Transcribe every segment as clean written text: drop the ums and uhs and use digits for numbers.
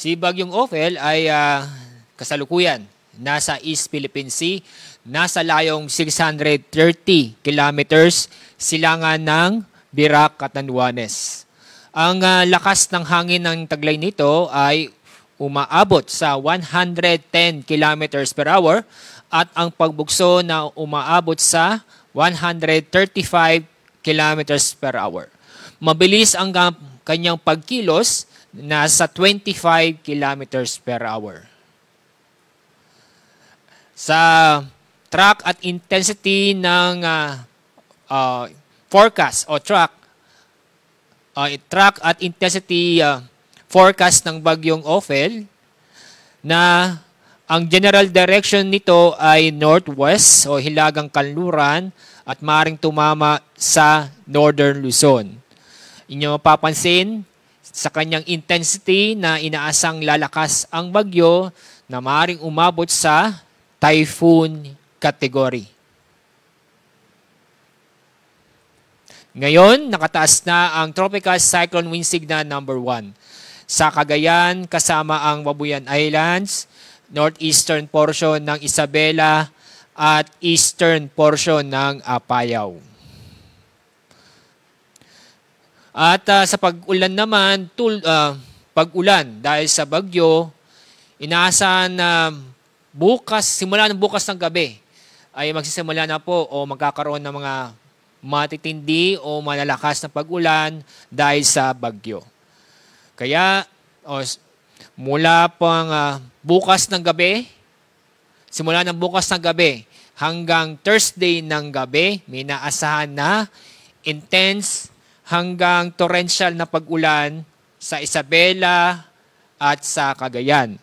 Si Bagyong Ophel ay kasalukuyan nasa East Philippine Sea, nasa layong 630 kilometers silangan ng Virac, Catanduanes. Ang lakas ng hangin ng taglay nito ay umaabot sa 110 kilometers per hour at ang pagbugso na umaabot sa 135 kilometers per hour. Mabilis ang kanyang pagkilos, nasa 25 kilometers per hour. Sa track at intensity ng forecast o track at intensity forecast ng Bagyong Ophel, na ang general direction nito ay northwest o hilagang kanluran at maaaring tumama sa northern Luzon. Inyo mapapansin sa kanyang intensity na inaasang lalakas ang bagyo na maaaring umabot sa typhoon category. Ngayon, nakataas na ang Tropical Cyclone Wind Signal number 1 sa Cagayan kasama ang Babuyan Islands, northeastern portion ng Isabela at eastern portion ng Apayao. At sa pag-ulan naman, pag-ulan dahil sa bagyo, inaasahan na simula ng bukas ng gabi ay magsisimula na po o magkakaroon ng mga matitindi o malalakas na pag-ulan dahil sa bagyo. Kaya mula pang bukas ng gabi, simula ng bukas ng gabi hanggang Thursday ng gabi, may naasahan na intense hanggang torrential na pag-ulan sa Isabela at sa Cagayan.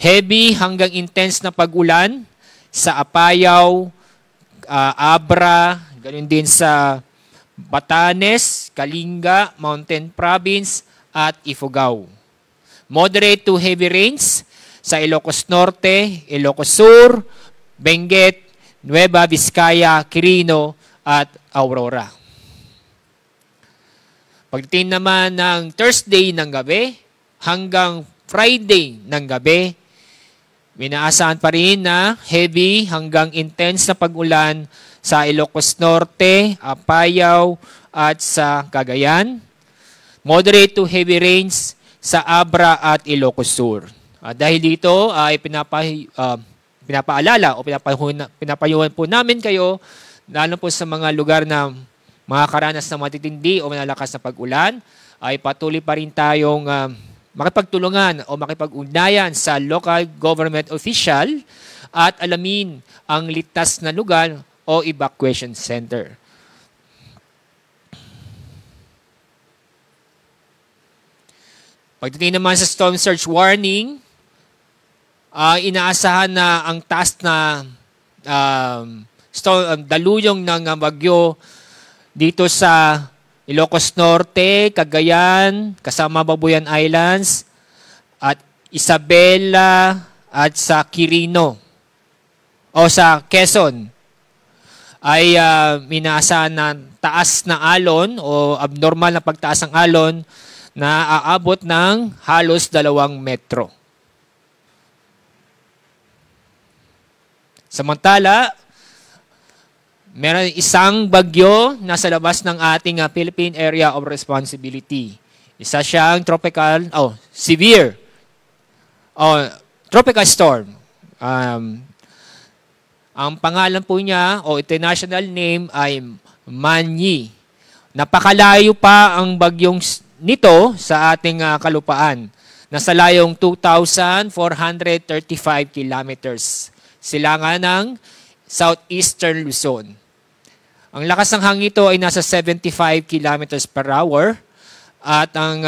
Heavy hanggang intense na pag-ulan sa Apayao, Abra, ganoon din sa Batanes, Kalinga, Mountain Province at Ifugao. Moderate to heavy rains sa Ilocos Norte, Ilocos Sur, Benguet, Nueva Vizcaya, Quirino at Aurora. Pagdating naman ng Thursday ng gabi hanggang Friday ng gabi, minaasahan pa rin na heavy hanggang intense na pag-ulan sa Ilocos Norte, Apayao at sa Cagayan. Moderate to heavy rains sa Abra at Ilocos Sur. Dahil dito ay pinapaalala o pinapayuhan po namin kayo, lalo po sa mga lugar na makakaranas ng matitindi o malalakas na pag-ulan, ay patuloy pa rin tayong makipagtulungan o makipag-ugnayan sa local government official at alamin ang ligtas na lugar o evacuation center. Pagdating naman sa storm surge warning, inaasahan na ang taas na daluyong ng bagyo dito sa Ilocos Norte, Cagayan, kasama Babuyan Islands, at Isabela at sa Quirino o sa Quezon ay inaasahan na taas na alon o abnormal na pagtaas ng alon na aabot ng halos 2 metro. Samantala, meron isang bagyo na sa labas ng ating Philippine Area of Responsibility. Isa siyang severe tropical storm. Ang pangalan po niya o international name ay Manny. Napakalayo pa ang bagyong nito sa ating kalupaan. Nasa layong 2,435 kilometers. Silangan ng southeastern Luzon. Ang lakas ng hangin ito ay nasa 75 kilometers per hour at ang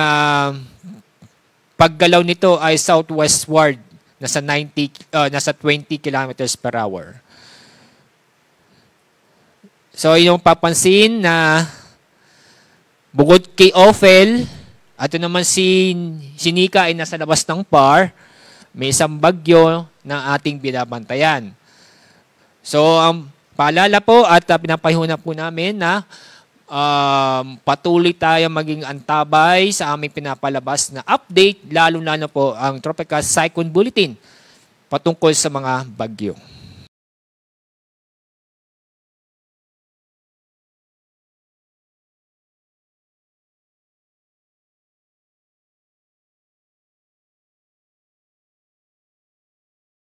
paggalaw nito ay southwestward, nasa 20 kilometers per hour. So yung papansin na bukod kay Ophel, ato naman si Nika ay nasa labas ng PAR, may isang bagyo na ating binabantayan. So paalala po at pinapahuna po namin na patuloy tayo maging antabay sa aming pinapalabas na update, lalo na po ang Tropical Cyclone Bulletin patungkol sa mga bagyo.